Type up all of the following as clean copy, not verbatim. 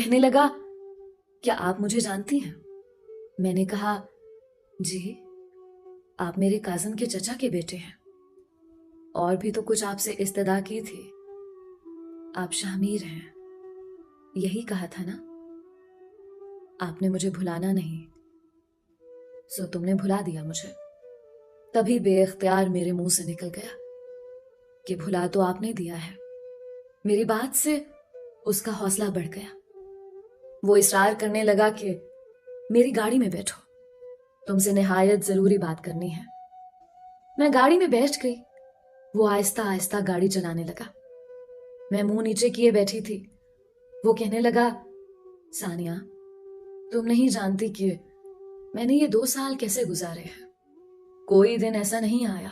کہنے لگا کیا آپ مجھے جانتی ہیں؟ میں نے کہا جی، آپ میرے کازن کے چچا کے بیٹے ہیں، اور بھی تو کچھ آپ سے استدعا کی تھی، آپ شاہ ہیں، یہی کہا تھا نا؟ آپ نے مجھے بھلانا نہیں، سو تم نے بھلا دیا مجھے۔ تبھی بے اختیار میرے منہ سے نکل گیا کہ بھلا تو آپ نے دیا ہے۔ میری بات سے اس کا حوصلہ بڑھ گیا، وہ اصرار کرنے لگا کہ میری گاڑی میں بیٹھو، تم سے نہایت ضروری بات کرنی ہے۔ میں گاڑی میں بیٹھ گئی، وہ آہستہ آہستہ گاڑی چلانے لگا، میں منہ نیچے کیے بیٹھی تھی۔ وہ کہنے لگا ثانیہ، تم نہیں جانتی کہ میں نے یہ 2 سال کیسے گزارے ہیں۔ کوئی دن ایسا نہیں آیا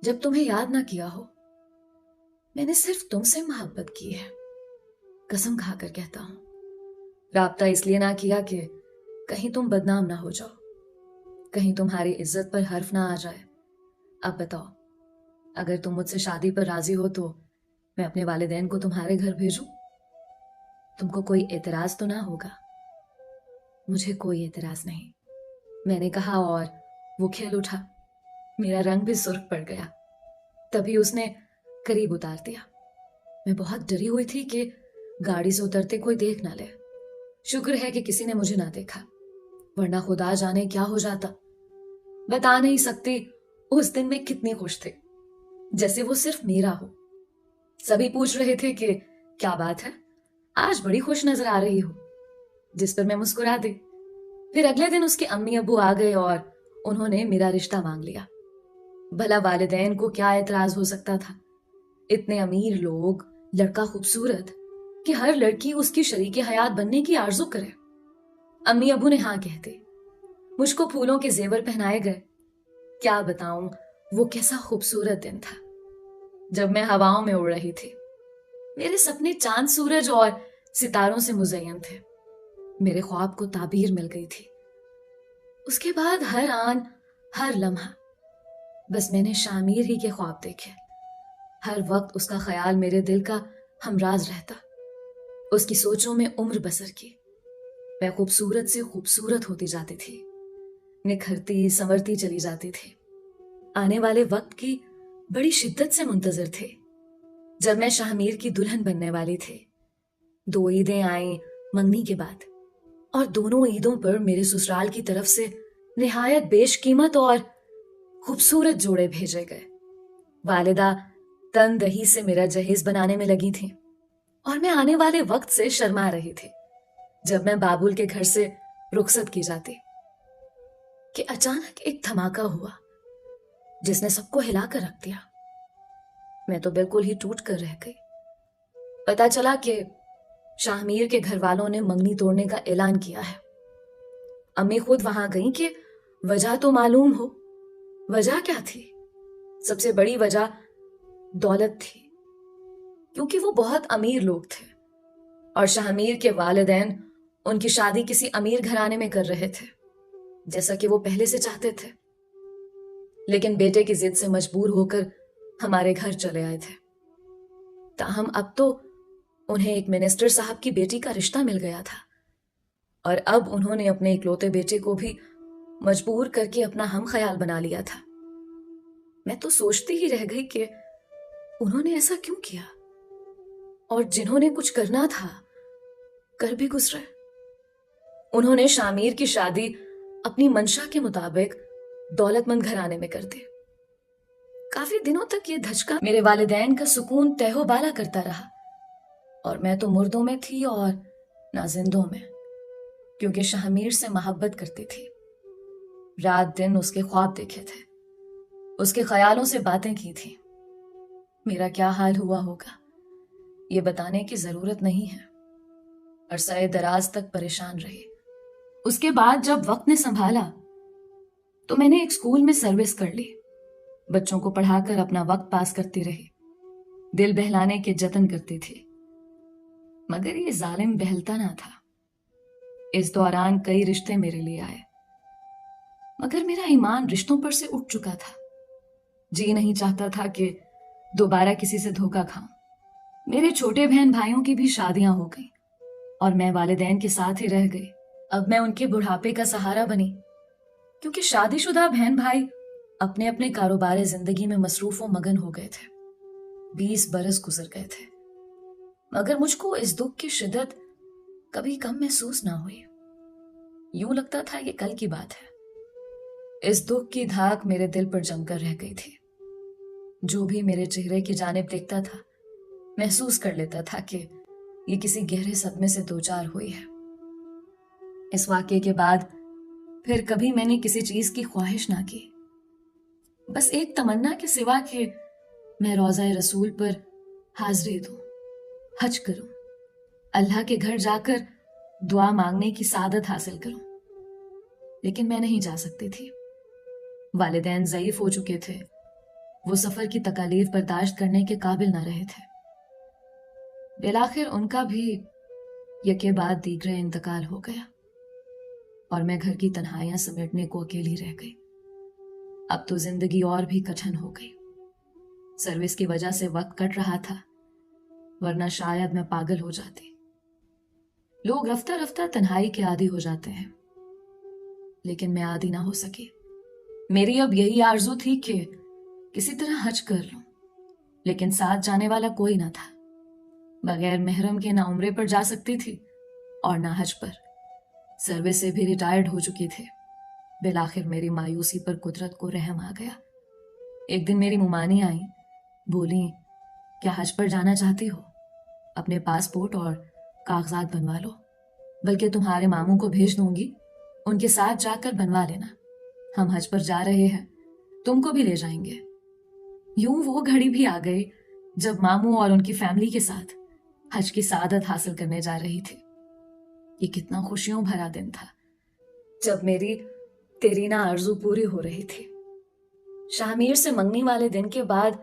جب تمہیں یاد نہ کیا ہو۔ میں نے صرف تم سے محبت کی ہے، قسم کھا کر کہتا ہوں۔ رابطہ اس لیے نہ کیا کہ کہیں تم بدنام نہ ہو جاؤ، کہیں تمہاری عزت پر حرف نہ آ جائے۔ اب بتاؤ، اگر تم مجھ سے شادی پر راضی ہو تو میں اپنے والدین کو تمہارے گھر بھیجوں؟ تم کو کوئی اعتراض تو نہ ہوگا؟ مجھے کوئی اعتراض نہیں، میں نے کہا، اور وہ کھیل اٹھا۔ میرا رنگ بھی سرخ پڑ گیا۔ تبھی اس نے قریب اتار دیا۔ میں بہت ڈری ہوئی تھی کہ گاڑی سے اترتے کوئی دیکھ نہ لے۔ شکر ہے کہ کسی نے مجھے نہ دیکھا، ورنہ خدا جانے کیا ہو جاتا۔ بتا نہیں سکتی اس دن میں کتنی خوش تھی، جیسے وہ صرف میرا ہو۔ سبھی پوچھ رہے تھے کہ کیا بات ہے، آج بڑی خوش نظر آ رہی ہو، جس پر میں مسکرا دی۔ پھر اگلے دن اس کے امی ابو آ گئے اور انہوں نے میرا رشتہ مانگ لیا۔ بھلا والدین کو کیا اعتراض ہو سکتا تھا؟ اتنے امیر لوگ، لڑکا خوبصورت کہ ہر لڑکی اس کی شریک حیات بننے کی آرزو کرے۔ امی ابو نے ہاں کہہ دی۔ مجھ کو پھولوں کے زیور پہنائے گئے۔ کیا بتاؤں وہ کیسا خوبصورت دن تھا جب میں ہواؤں میں اڑ رہی تھی۔ میرے سپنے چاند سورج اور ستاروں سے مزین تھے، میرے خواب کو تعبیر مل گئی تھی۔ اس کے بعد ہر آن ہر لمحہ بس میں نے شامیر ہی کے خواب دیکھے۔ ہر وقت اس کا خیال میرے دل کا ہمراز رہتا، اس کی سوچوں میں عمر بسر کی۔ میں خوبصورت سے خوبصورت ہوتی جاتی تھی، نکھرتی سنورتی چلی جاتی تھی۔ آنے والے وقت کی بڑی شدت سے منتظر تھے، جب میں شاہمیر کی دلہن بننے والی تھی۔ 2 عیدیں آئیں منگنی کے بعد، اور دونوں عیدوں پر میرے سسرال کی طرف سے نہایت بیش قیمت اور خوبصورت جوڑے بھیجے گئے۔ والدہ تن دہی سے میرا جہیز بنانے میں لگی تھی، اور میں آنے والے وقت سے شرما رہی تھی جب میں بابول کے گھر سے رخصت کی جاتی کہ اچانک ایک دھماکہ ہوا جس نے سب کو ہلا کر رکھ دیا۔ میں تو بالکل ہی ٹوٹ کر رہ گئی۔ پتا چلا کہ شاہمیر کے گھر والوں نے منگنی توڑنے کا اعلان کیا ہے۔ امی خود وہاں گئیں کہ وجہ تو معلوم ہو۔ وجہ کیا تھی؟ سب سے بڑی وجہ دولت تھی، کیونکہ وہ بہت امیر لوگ تھے اور شاہمیر کے والدین ان کی شادی کسی امیر گھرانے میں کر رہے تھے، جیسا کہ وہ پہلے سے چاہتے تھے۔ لیکن بیٹے کی ضد سے مجبور ہو کر ہمارے گھر چلے آئے تھے۔ تاہم اب تو انہیں ایک منسٹر صاحب کی بیٹی کا رشتہ مل گیا تھا، اور اب انہوں نے اپنے اکلوتے بیٹے کو بھی مجبور کر کے اپنا ہم خیال بنا لیا تھا۔ میں تو سوچتی ہی رہ گئی کہ انہوں نے ایسا کیوں کیا، اور جنہوں نے کچھ کرنا تھا کر بھی گزرے۔ انہوں نے شامیر کی شادی اپنی منشا کے مطابق دولت مند گھرانے میں کر دی۔ کافی دنوں تک یہ دھچکا میرے والدین کا سکون تہ و بالا کرتا رہا، اور میں تو مردوں میں تھی اور نہ زندوں میں، کیونکہ شاہمیر سے محبت کرتی تھی۔ رات دن اس کے خواب دیکھے تھے، اس کے خیالوں سے باتیں کی تھی۔ میرا کیا حال ہوا ہوگا یہ بتانے کی ضرورت نہیں ہے۔ عرصہ دراز تک پریشان رہی۔ اس کے بعد جب وقت نے سنبھالا تو میں نے ایک اسکول میں سروس کر لی، بچوں کو پڑھا کر اپنا وقت پاس کرتی رہی، دل بہلانے کے جتن کرتی تھی، مگر یہ ظالم بہلتا نہ تھا۔ اس دوران کئی رشتے میرے لیے آئے، مگر میرا ایمان رشتوں پر سے اٹھ چکا تھا۔ جی نہیں چاہتا تھا کہ دوبارہ کسی سے دھوکا کھاؤں۔ میرے چھوٹے بہن بھائیوں کی بھی شادیاں ہو گئیں، اور میں والدین کے ساتھ ہی رہ گئی۔ اب میں ان کے بڑھاپے کا سہارا بنی، کیونکہ شادی شدہ بہن بھائی اپنے اپنے کاروبار زندگی میں مصروف و مگن ہو گئے تھے۔ 20 برس گزر گئے تھے، مگر مجھ کو اس دکھ کی شدت کبھی کم محسوس نہ ہوئی۔ یوں لگتا تھا یہ کل کی بات ہے۔ اس دکھ کی دھاک میرے دل پر جم کر رہ گئی تھی۔ جو بھی میرے چہرے کی جانب دیکھتا تھا محسوس کر لیتا تھا کہ یہ کسی گہرے صدمے سے دوچار ہوئی ہے۔ اس واقعے کے بعد پھر کبھی میں نے کسی چیز کی خواہش نہ کی، بس ایک تمنا کے سوا کہ میں روضہ رسول پر حاضری دوں، حج کروں، اللہ کے گھر جا کر دعا مانگنے کی سعادت حاصل کروں۔ لیکن میں نہیں جا سکتی تھی۔ والدین ضعیف ہو چکے تھے، وہ سفر کی تکالیف برداشت کرنے کے قابل نہ رہے تھے۔ بالآخر ان کا بھی یکے بعد دیگرے انتقال ہو گیا اور میں گھر کی تنہائیاں سمیٹنے کو اکیلی رہ گئی۔ اب تو زندگی اور بھی کٹھن ہو گئی۔ سروس کی وجہ سے وقت کٹ رہا تھا، ورنہ شاید میں پاگل ہو جاتی۔ لوگ رفتہ رفتہ تنہائی کے عادی ہو جاتے ہیں، لیکن میں عادی نہ ہو سکی۔ میری اب یہی آرزو تھی کہ کسی طرح حج کر لوں، لیکن ساتھ جانے والا کوئی نہ تھا۔ بغیر محرم کے نہ عمرے پر جا سکتی تھی اور نہ حج پر۔ سروس سے بھی ریٹائرڈ ہو چکی تھے۔ بالآخر میری مایوسی پر قدرت کو رحم آ گیا۔ ایک دن میری ممانی آئیں، بولی کیا حج پر جانا چاہتی ہو؟ اپنے پاسپورٹ اور کاغذات بنوا لو، بلکہ تمہارے ماموں کو بھیج دوں گی، ان کے ساتھ جا کر بنوا لینا۔ ہم حج پر جا رہے ہیں، تم کو بھی لے جائیں گے۔ یوں وہ گھڑی بھی آ گئی جب ماموں اور ان کی فیملی کے ساتھ حج کی سعادت حاصل کرنے جا رہی تھی۔ یہ کتنا خوشیوں بھرا دن تھا جب میری تیرینہ آرزو پوری ہو رہی تھی۔ شاہ میر سے منگنی والے دن کے بعد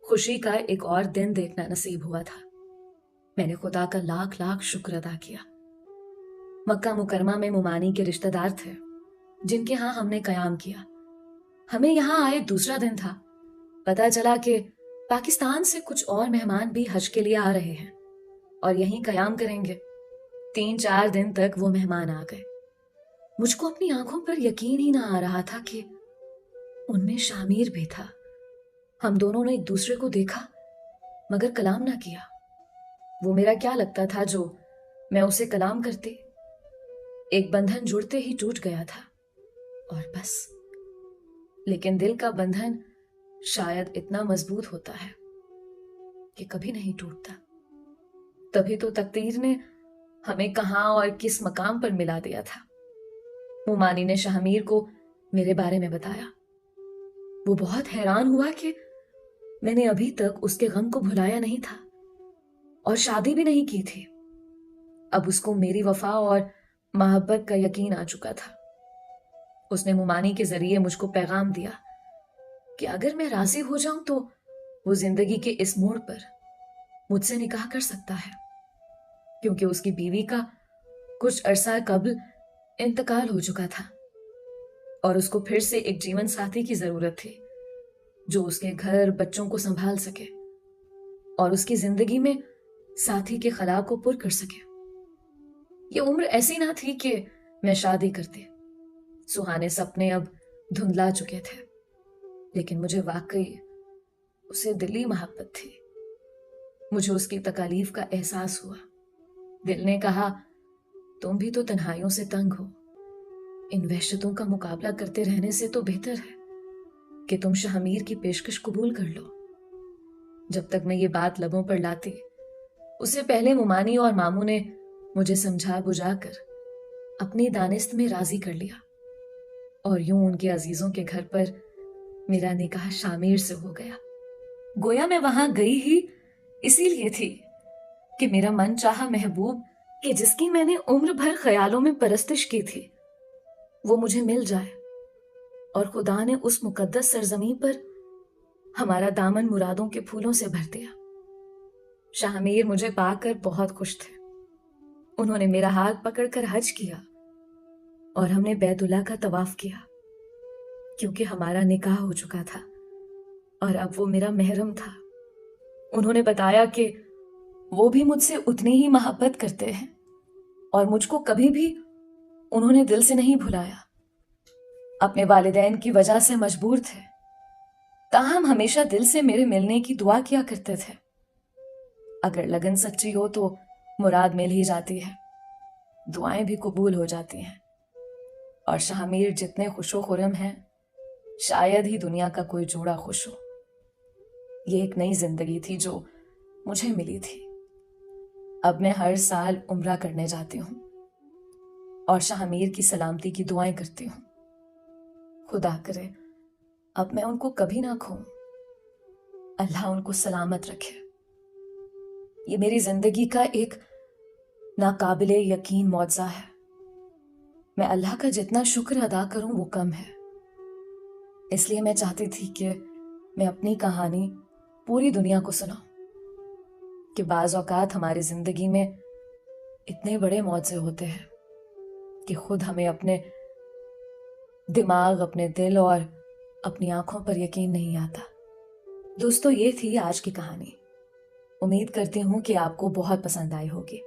خوشی کا ایک اور دن دیکھنا نصیب ہوا تھا۔ میں نے خدا کا لاکھ لاکھ شکر ادا کیا۔ مکہ مکرمہ میں ممانی کے رشتہ دار تھے جن کے ہاں ہم نے قیام کیا۔ ہمیں یہاں آئے دوسرا دن تھا، پتہ چلا کہ پاکستان سے کچھ اور مہمان بھی حج کے لیے آ رہے ہیں اور یہیں قیام کریں گے۔ 3-4 دن تک وہ مہمان آ گئے۔ مجھ کو اپنی آنکھوں پر یقین ہی نہ آ رہا تھا کہ ان میں شاہ میر بھی تھا۔ ہم دونوں نے ایک دوسرے کو دیکھا مگر کلام نہ کیا۔ وہ میرا کیا لگتا تھا جو میں اسے کلام کرتی؟ ایک بندھن جڑتے ہی ٹوٹ گیا تھا اور بس۔ لیکن دل کا بندھن شاید اتنا مضبوط ہوتا ہے کہ کبھی نہیں ٹوٹتا۔ تبھی تو تقدیر نے ہمیں کہاں اور کس مقام پر ملا دیا تھا۔ ممانی نے شاہ میر کو میرے بارے میں بتایا۔ وہ بہت حیران ہوا کہ میں نے ابھی تک اس کے غم کو بھلایا نہیں تھا اور شادی بھی نہیں کی تھی۔ اب اس کو میری وفا اور محبت کا یقین آ چکا تھا۔ اس نے ممانی کے ذریعے مجھ کو پیغام دیا کہ اگر میں راضی ہو جاؤں تو وہ زندگی کے اس موڑ پر مجھ سے نکاح کر سکتا ہے، کیونکہ اس کی بیوی کا کچھ عرصہ قبل انتقال ہو چکا تھا اور اس کو پھر سے ایک جیون ساتھی کی ضرورت تھی جو اس کے گھر بچوں کو سنبھال سکے اور اس کی زندگی میں ساتھی کے خلا کو پر کر سکے۔ یہ عمر ایسی نہ تھی کہ میں شادی کرتی۔ سہانے سپنے اب دھندلا چکے تھے، لیکن مجھے واقعی اسے دلی محبت تھی۔ مجھے اس کی تکالیف کا احساس ہوا۔ دل نے کہا تم بھی تو تنہائیوں سے تنگ ہو، ان وحشتوں کا مقابلہ کرتے رہنے سے تو بہتر ہے کہ تم شاہ میر کی پیشکش قبول کر لو۔ جب تک میں یہ بات لبوں پر لاتی، اس سے پہلے ممانی اور ماموں نے مجھے سمجھا بجھا کر اپنی دانست میں راضی کر لیا، اور یوں ان کے عزیزوں کے گھر پر میرا نکاح شاہ میر سے ہو گیا۔ گویا میں وہاں گئی ہی اسی لیے تھی کہ میرا من چاہا محبوب کہ جس کی میں نے عمر بھر خیالوں میں پرستش کی تھی وہ مجھے مل جائے، اور خدا نے اس مقدس سرزمین پر ہمارا دامن مرادوں کے پھولوں سے بھر دیا۔ شاہ میر مجھے پا کر بہت خوش تھے۔ انہوں نے میرا ہاتھ پکڑ کر حج کیا اور ہم نے بیت اللہ کا طواف کیا، کیونکہ ہمارا نکاح ہو چکا تھا اور اب وہ میرا محرم تھا۔ انہوں نے بتایا کہ وہ بھی مجھ سے اتنی ہی محبت کرتے ہیں اور مجھ کو کبھی بھی انہوں نے دل سے نہیں بھلایا. اپنے والدین کی وجہ سے مجبور تھے، تاہم ہمیشہ دل سے میرے ملنے کی دعا کیا کرتے تھے. اگر لگن سچی ہو تو مراد مل ہی جاتی ہے، دعائیں بھی قبول ہو جاتی ہیں. اور شاہ میر جتنے خوش و خرم ہیں، شاید ہی دنیا کا کوئی جوڑا خوش ہو. یہ ایک نئی زندگی تھی جو مجھے ملی تھی. اب میں ہر سال عمرہ کرنے جاتی ہوں اور شاہ میر کی سلامتی کی دعائیں کرتی ہوں. خدا کرے اب میں ان کو کبھی نہ کھوؤں. اللہ ان کو سلامت رکھے. یہ میری زندگی کا ایک ناقابل یقین معجزہ ہے. میں اللہ کا جتنا شکر ادا کروں وہ کم ہے. اس لیے میں چاہتی تھی کہ میں اپنی کہانی پوری دنیا کو سناؤں کہ بعض اوقات ہماری زندگی میں اتنے بڑے معجزے ہوتے ہیں کہ خود ہمیں اپنے دماغ، اپنے دل اور اپنی آنکھوں پر یقین نہیں آتا. دوستو، یہ تھی آج کی کہانی. امید کرتی ہوں کہ آپ کو بہت پسند آئی ہوگی.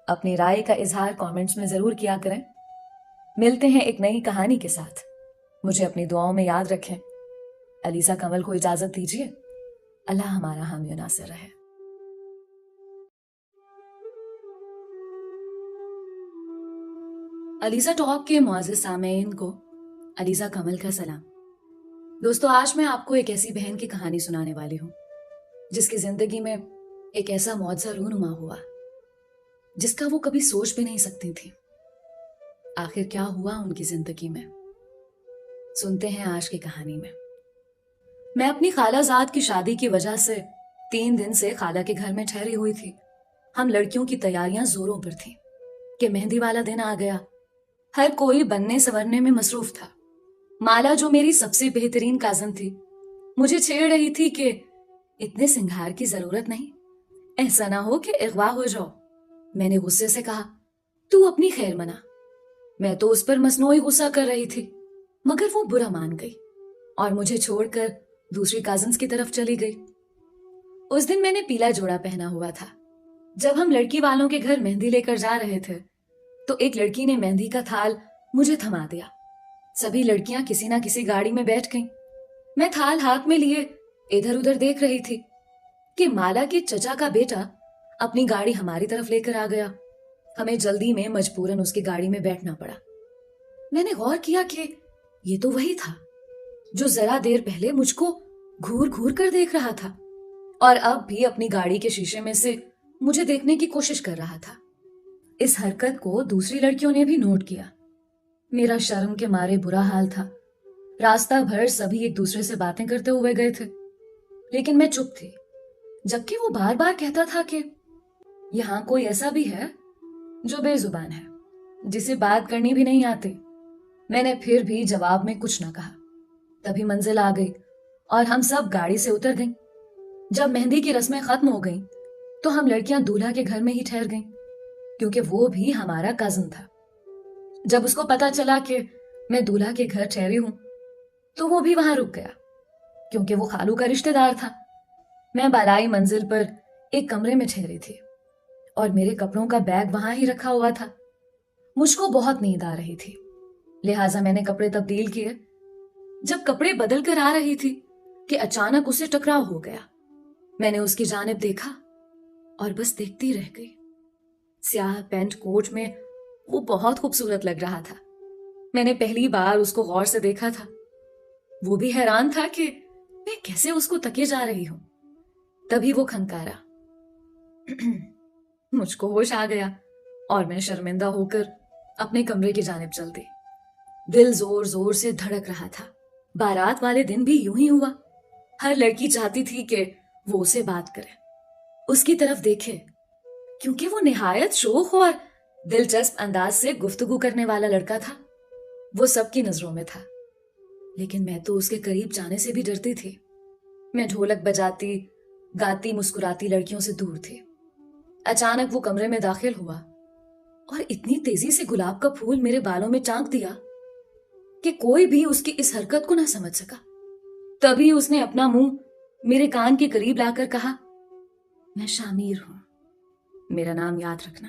اپنی رائے کا اظہار کامنٹس میں ضرور کیا کریں. ملتے ہیں ایک نئی کہانی کے ساتھ. مجھے اپنی دعاؤں میں یاد رکھیں. علیزہ کمل کو اجازت دیجیے. اللہ ہمارا حامی و ناصر رہے. علیزہ ٹاک کے معزز سامعین کو علیزہ کمل کا سلام. دوستو، آج میں آپ کو ایک ایسی بہن کی کہانی سنانے والی ہوں جس کی زندگی میں ایک ایسا معجزہ رونما ہوا جس کا وہ کبھی سوچ بھی نہیں سکتی تھی. آخر کیا ہوا ان کی زندگی میں، سنتے ہیں آج کی کہانی میں. میں اپنی خالہ زاد کی شادی کی وجہ سے 3 دن سے خالہ کے گھر میں ٹھہری ہوئی تھی. ہم لڑکیوں کی تیاریاں زوروں پر تھیں کہ مہندی والا دن آ گیا. ہر کوئی بننے سورنے میں مصروف تھا. مالا جو میری سب سے بہترین کازن تھی مجھے چھیڑ رہی تھی کہ اتنے سنگھار کی ضرورت نہیں، ایسا نہ ہو کہ اغوا ہو جاؤ. میں نے غصے سے کہا تو اپنی خیر منا. میں تو اس پر مصنوعی غصہ کر رہی تھی، مگر وہ برا مان گئی اور مجھے چھوڑ کر دوسری کازنز کی طرف چلی گئی. اس دن میں نے پیلا جوڑا پہنا ہوا تھا. جب ہم لڑکی والوں کے گھر مہندی لے کر جا رہے تھے تو ایک لڑکی نے مہندی کا تھال مجھے تھما دیا. سبھی لڑکیاں کسی نہ کسی گاڑی میں بیٹھ گئیں. میں تھال ہاتھ میں لیے ادھر ادھر دیکھ رہی تھی کہ مالا کے چچا کا بیٹا اپنی گاڑی ہماری طرف لے کر آ گیا. ہمیں جلدی میں مجبوراً اس کی گاڑی میں بیٹھنا پڑا. میں نے غور کیا کہ یہ تو وہی تھا جو ذرا دیر پہلے مجھ کو گھور گھور کر دیکھ رہا تھا اور اب بھی اپنی گاڑی کے شیشے میں سے مجھے دیکھنے کی کوشش کر رہا تھا. اس حرکت کو دوسری لڑکیوں نے بھی نوٹ کیا. میرا شرم کے مارے برا حال تھا. راستہ بھر سبھی ایک دوسرے سے باتیں کرتے ہوئے گئے تھے لیکن میں چپ تھی، جبکہ وہ بار بار کہتا تھا کہ یہاں کوئی ایسا بھی ہے جو بے زبان ہے، جسے بات کرنی بھی نہیں آتی. میں نے پھر بھی جواب میں کچھ نہ کہا. تبھی منزل آ گئی اور ہم سب گاڑی سے اتر گئیں. جب مہندی کی رسمیں ختم ہو گئیں تو ہم لڑکیاں دولہا کے گھر میں ہی ٹھہر گئیں کیونکہ وہ بھی ہمارا کزن تھا. جب اس کو پتا چلا کہ میں دولہا کے گھر ٹھہری ہوں تو وہ بھی وہاں رک گیا کیونکہ وہ خالو کا رشتہ دار تھا. میں بالائی منزل پر ایک کمرے میں ٹھہری تھی اور میرے کپڑوں کا بیگ وہاں ہی رکھا ہوا تھا. مجھ کو بہت نیند آ رہی تھی، لہٰذا میں نے کپڑے تبدیل کیے. جب کپڑے بدل کر آ رہی تھی کہ اچانک اسے ٹکراؤ ہو گیا. میں نے اس کی جانب دیکھا اور بس دیکھتی رہ گئی. سیاہ پینٹ کوٹ میں وہ بہت خوبصورت لگ رہا تھا. میں نے پہلی بار اس کو غور سے دیکھا تھا. وہ بھی حیران تھا کہ میں کیسے اس کو تکے جا رہی ہوں. تبھی وہ کھنکارا. مجھ کو ہوش آ گیا اور میں شرمندہ ہو کر اپنے کمرے کی جانب چل دی. دل زور زور سے دھڑک رہا تھا. بارات والے دن بھی یوں ہی ہوا. ہر لڑکی چاہتی تھی کہ وہ اسے بات کرے، اس کی طرف دیکھے، کیونکہ وہ نہایت شوخ اور دلچسپ انداز سے گفتگو کرنے والا لڑکا تھا. وہ سب کی نظروں میں تھا لیکن میں تو اس کے قریب جانے سے بھی ڈرتی تھی. میں ڈھولک بجاتی، گاتی، مسکراتی لڑکیوں سے دور تھی. اچانک وہ کمرے میں داخل ہوا اور اتنی تیزی سے گلاب کا پھول میرے بالوں میں چانک دیا کہ کوئی بھی اس کی اس حرکت کو نہ سمجھ سکا. تبھی اس نے اپنا منہ میرے کان کے قریب لا کر کہا، میں شاہ میر ہوں، میرا نام یاد رکھنا.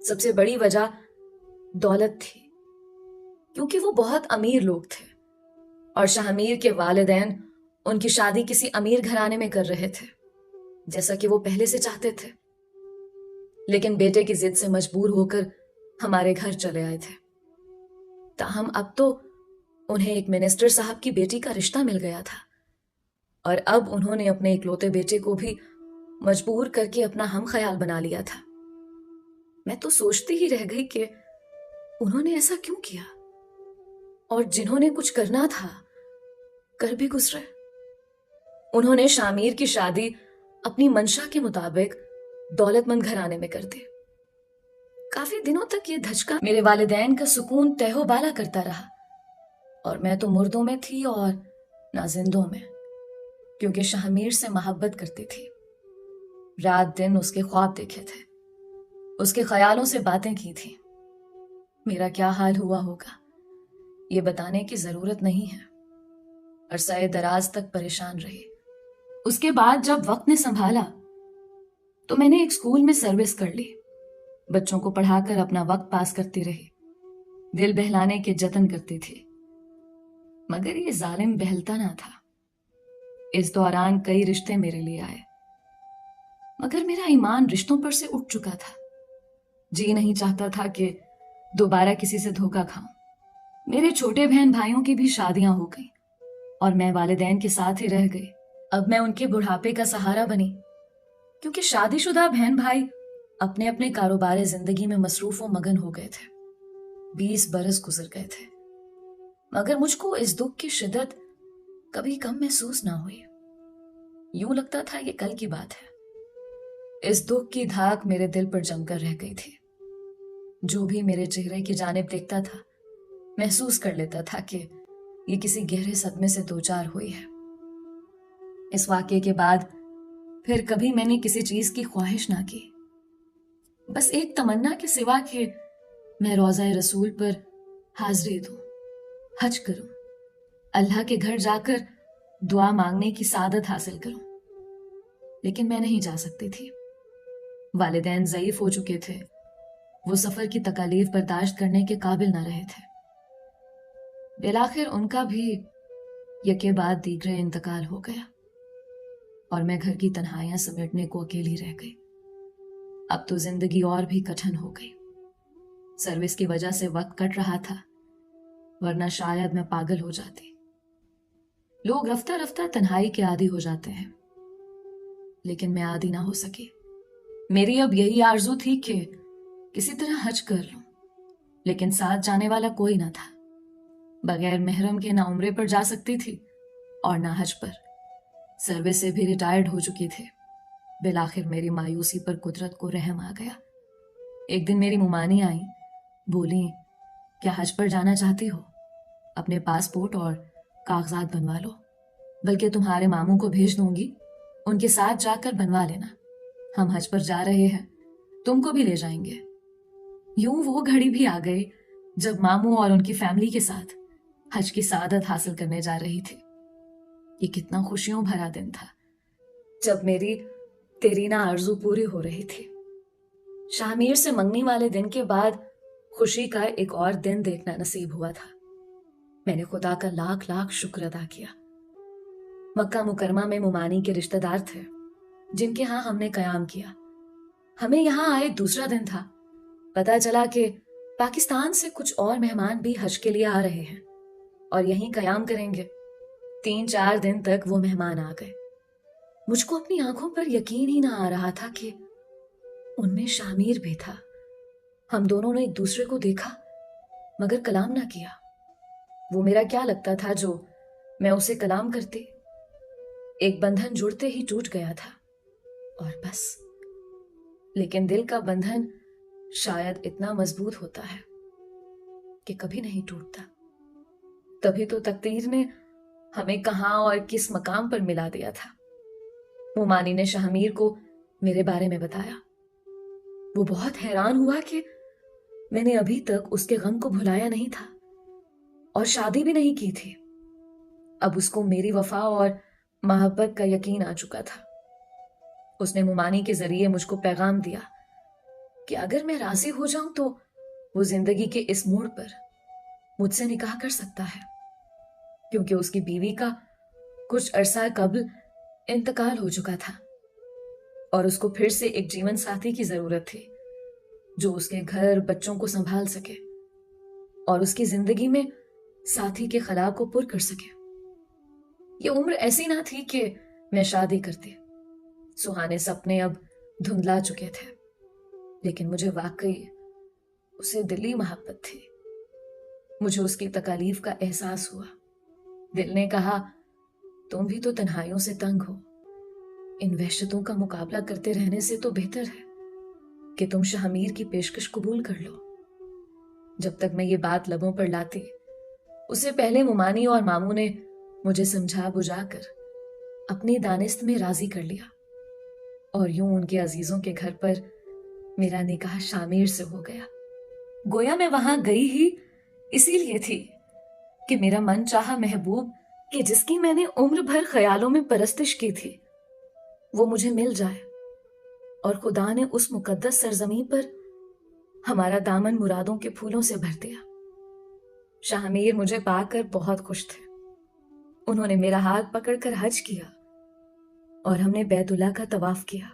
سب سے بڑی وجہ دولت تھی، کیونکہ وہ بہت امیر لوگ تھے اور شاہمیر کے والدین ان کی شادی کسی امیر گھرانے میں کر رہے تھے، جیسا کہ وہ پہلے سے چاہتے تھے۔ لیکن بیٹے کی ضد سے مجبور ہو کر ہمارے گھر چلے آئے تھے۔ تاہم اب تو انہیں ایک منسٹر صاحب کی بیٹی کا رشتہ مل گیا تھا، اور اب انہوں نے اپنے اکلوتے بیٹے کو بھی مجبور کر کے اپنا ہم خیال بنا لیا تھا۔ میں تو سوچتی ہی رہ گئی کہ انہوں نے ایسا کیوں کیا، اور جنہوں نے کچھ کرنا تھا کر بھی گزرے۔ انہوں نے شامیر کی شادی اپنی منشا کے مطابق دولت مند گھرانے میں کر دی۔ کافی دنوں تک یہ دھچکا میرے والدین کا سکون تہو بالا کرتا رہا، اور میں تو مردوں میں تھی اور نہ زندوں میں، کیونکہ شاہمیر سے محبت کرتی تھی۔ رات دن اس کے خواب دیکھے تھے، اس کے خیالوں سے باتیں کی تھی۔ میرا کیا حال ہوا ہوگا یہ بتانے کی ضرورت نہیں ہے۔ عرصہ دراز تک پریشان رہی۔ اس کے بعد جب وقت نے سنبھالا تو میں نے ایک اسکول میں سروس کر لی، بچوں کو پڑھا کر اپنا وقت پاس کرتی رہی، دل بہلانے کے جتن کرتی تھی، مگر یہ ظالم بہلتا نہ تھا۔ اس دوران کئی رشتے میرے لیے آئے، مگر میرا ایمان رشتوں پر سے اٹھ چکا تھا۔ جی نہیں چاہتا تھا کہ دوبارہ کسی سے دھوکا کھاؤں۔ میرے چھوٹے بہن بھائیوں کی بھی شادیاں ہو گئیں اور میں والدین کے ساتھ ہی رہ گئی۔ اب میں ان کے بڑھاپے کا سہارا بنی، کیونکہ شادی شدہ بہن بھائی اپنے اپنے کاروبار زندگی میں مصروف و مگن ہو گئے تھے۔ 20 برس گزر گئے تھے، مگر مجھ کو اس دکھ کی شدت کبھی کم محسوس نہ ہوئی۔ یوں لگتا تھا یہ کل کی بات ہے۔ اس دکھ کی دھاک میرے دل پر جم کر رہ گئی تھی۔ جو بھی میرے چہرے کی جانب دیکھتا تھا محسوس کر لیتا تھا کہ یہ کسی گہرے صدمے سے دوچار ہوئی ہے۔ اس واقعے کے بعد پھر کبھی میں نے کسی چیز کی خواہش نہ کی، بس ایک تمنا کے سوا کہ میں روضہ رسول پر حاضری دوں، حج کروں، اللہ کے گھر جا کر دعا مانگنے کی سعادت حاصل کروں۔ لیکن میں نہیں جا سکتی تھی۔ والدین ضعیف ہو چکے تھے، وہ سفر کی تکالیف برداشت کرنے کے قابل نہ رہے تھے۔ بالآخر ان کا بھی یکے بعد دیگرے انتقال ہو گیا، اور میں گھر کی تنہائیاں سمیٹنے کو اکیلی رہ گئی۔ اب تو زندگی اور بھی کٹھن ہو گئی۔ سروس کی وجہ سے وقت کٹ رہا تھا، ورنہ شاید میں پاگل ہو جاتی۔ لوگ رفتہ رفتہ تنہائی کے عادی ہو جاتے ہیں، لیکن میں عادی نہ ہو سکی۔ میری اب یہی آرزو تھی کہ کسی طرح حج کر لوں، لیکن ساتھ جانے والا کوئی نہ تھا۔ بغیر محرم کے نہ عمرے پر جا سکتی تھی اور نہ حج پر۔ سروس سے بھی ریٹائرڈ ہو چکی تھی۔ بالآخر میری مایوسی پر قدرت کو رحم آ گیا۔ ایک دن میری ممانی آئیں، بولی کیا حج پر جانا چاہتی ہو؟ اپنے پاسپورٹ اور کاغذات بنوا لو، بلکہ تمہارے ماموں کو بھیج دوں گی، ان کے ساتھ جا کر بنوا لینا۔ ہم حج پر جا رہے ہیں، تم کو بھی لے جائیں گے۔ یوں وہ گھڑی بھی آ گئی جب ماموں اور ان کی فیملی کے ساتھ حج کی سعادت حاصل کرنے جا رہی تھی۔ یہ کتنا خوشیوں بھرا دن تھا جب میری تیرینہ آرزو پوری ہو رہی تھی۔ شاہمیر سے منگنی والے دن کے بعد خوشی کا ایک اور دن دیکھنا نصیب ہوا تھا۔ میں نے خدا کا لاکھ لاکھ شکر ادا کیا۔ مکہ مکرمہ میں ممانی کے رشتہ دار تھے جن کے ہاں ہم نے قیام کیا۔ ہمیں یہاں آئے دوسرا دن تھا، پتہ چلا کہ پاکستان سے کچھ اور مہمان بھی حج کے لیے آ رہے ہیں اور یہیں قیام کریں گے۔ 3-4 دن تک وہ مہمان آ گئے۔ مجھ کو اپنی آنکھوں پر یقین ہی نہ آ رہا تھا کہ ان میں شامیر بھی تھا۔ ہم دونوں نے ایک دوسرے کو دیکھا مگر کلام نہ کیا۔ وہ میرا کیا لگتا تھا جو میں اسے کلام کرتی؟ ایک بندھن جڑتے ہی ٹوٹ گیا تھا اور بس۔ لیکن دل کا بندھن شاید اتنا مضبوط ہوتا ہے کہ کبھی نہیں ٹوٹتا۔ تبھی تو تقدیر نے ہمیں کہاں اور کس مقام پر ملا دیا تھا۔ ممانی نے شاہمیر کو میرے بارے میں بتایا۔ وہ بہت حیران ہوا کہ میں نے ابھی تک اس کے غم کو بھلایا نہیں تھا اور شادی بھی نہیں کی تھی۔ اب اس کو میری وفا اور محبت کا یقین آ چکا تھا۔ اس نے ممانی کے ذریعے مجھ کو پیغام دیا کہ اگر میں راضی ہو جاؤں تو وہ زندگی کے اس موڑ پر مجھ سے نکاح کر سکتا ہے، کیونکہ اس کی بیوی کا کچھ عرصہ قبل انتقال ہو چکا تھا اور اس کو پھر سے ایک جیون ساتھی کی ضرورت تھی جو اس کے گھر بچوں کو سنبھال سکے اور اس کی زندگی میں ساتھی کے خلا کو پر کر سکے۔ یہ عمر ایسی نہ تھی کہ میں شادی کرتی، سہانے سپنے اب دھندلا چکے تھے، لیکن مجھے واقعی اسے دلی محبت تھی۔ مجھے اس کی تکالیف کا احساس ہوا۔ دل نے کہا تم بھی تو تنہائیوں سے تنگ ہو، ان وحشتوں کا مقابلہ کرتے رہنے سے تو بہتر ہے کہ تم شاہمیر کی پیشکش قبول کر لو۔ جب تک میں یہ بات لبوں پر لاتی، اس سے پہلے ممانی اور ماموں نے مجھے سمجھا بجھا کر اپنی دانست میں راضی کر لیا، اور یوں ان کے عزیزوں کے گھر پر میرا نکاح شامیر سے ہو گیا۔ گویا میں وہاں گئی ہی اسی لیے تھی کہ میرا من چاہا محبوب کہ جس کی میں نے عمر بھر خیالوں میں پرستش کی تھی وہ مجھے مل جائے، اور خدا نے اس مقدس سرزمین پر ہمارا دامن مرادوں کے پھولوں سے بھر دیا۔ شاہمیر مجھے پا کر بہت خوش تھے۔ انہوں نے میرا ہاتھ پکڑ کر حج کیا اور ہم نے بیت اللہ کا طواف کیا،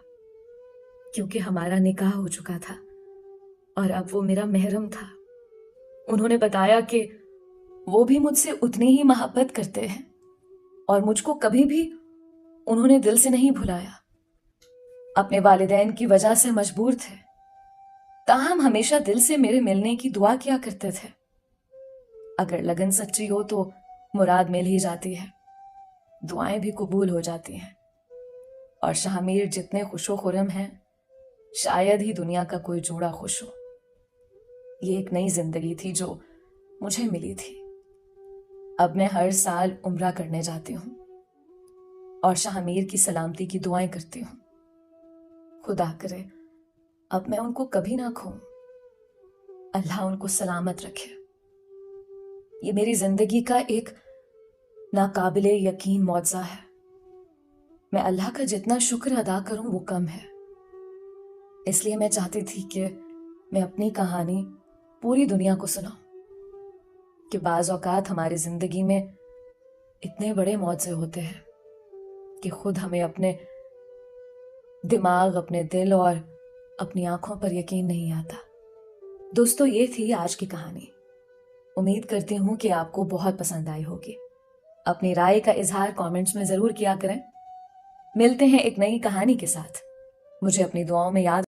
کیونکہ ہمارا نکاح ہو چکا تھا اور اب وہ میرا محرم تھا۔ انہوں نے بتایا کہ وہ بھی مجھ سے اتنی ہی محبت کرتے ہیں اور مجھ کو کبھی بھی انہوں نے دل سے نہیں بھلایا۔ اپنے والدین کی وجہ سے مجبور تھے، تاہم ہمیشہ دل سے میرے ملنے کی دعا کیا کرتے تھے۔ اگر لگن سچی ہو تو مراد مل ہی جاتی ہے، دعائیں بھی قبول ہو جاتی ہیں، اور شاہمیر جتنے خوش و خرم ہیں شاید ہی دنیا کا کوئی جوڑا خوش ہو۔ یہ ایک نئی زندگی تھی جو مجھے ملی تھی۔ اب میں ہر سال عمرہ کرنے جاتی ہوں اور شاہمیر کی سلامتی کی دعائیں کرتی ہوں۔ خدا کرے اب میں ان کو کبھی نہ کھوؤں، اللہ ان کو سلامت رکھے۔ یہ میری زندگی کا ایک ناقابل یقین معجزہ ہے۔ میں اللہ کا جتنا شکر ادا کروں وہ کم ہے۔ اس لیے میں چاہتی تھی کہ میں اپنی کہانی پوری دنیا کو سناؤں، کہ بعض اوقات ہماری زندگی میں اتنے بڑے معجزے ہوتے ہیں کہ خود ہمیں اپنے دماغ، اپنے دل اور اپنی آنکھوں پر یقین نہیں آتا۔ دوستو، یہ تھی آج کی کہانی۔ امید کرتی ہوں کہ آپ کو بہت پسند آئی ہوگی۔ اپنی رائے کا اظہار کامنٹس میں ضرور کیا کریں۔ ملتے ہیں ایک نئی کہانی کے ساتھ۔ مجھے اپنی دعاؤں میں یاد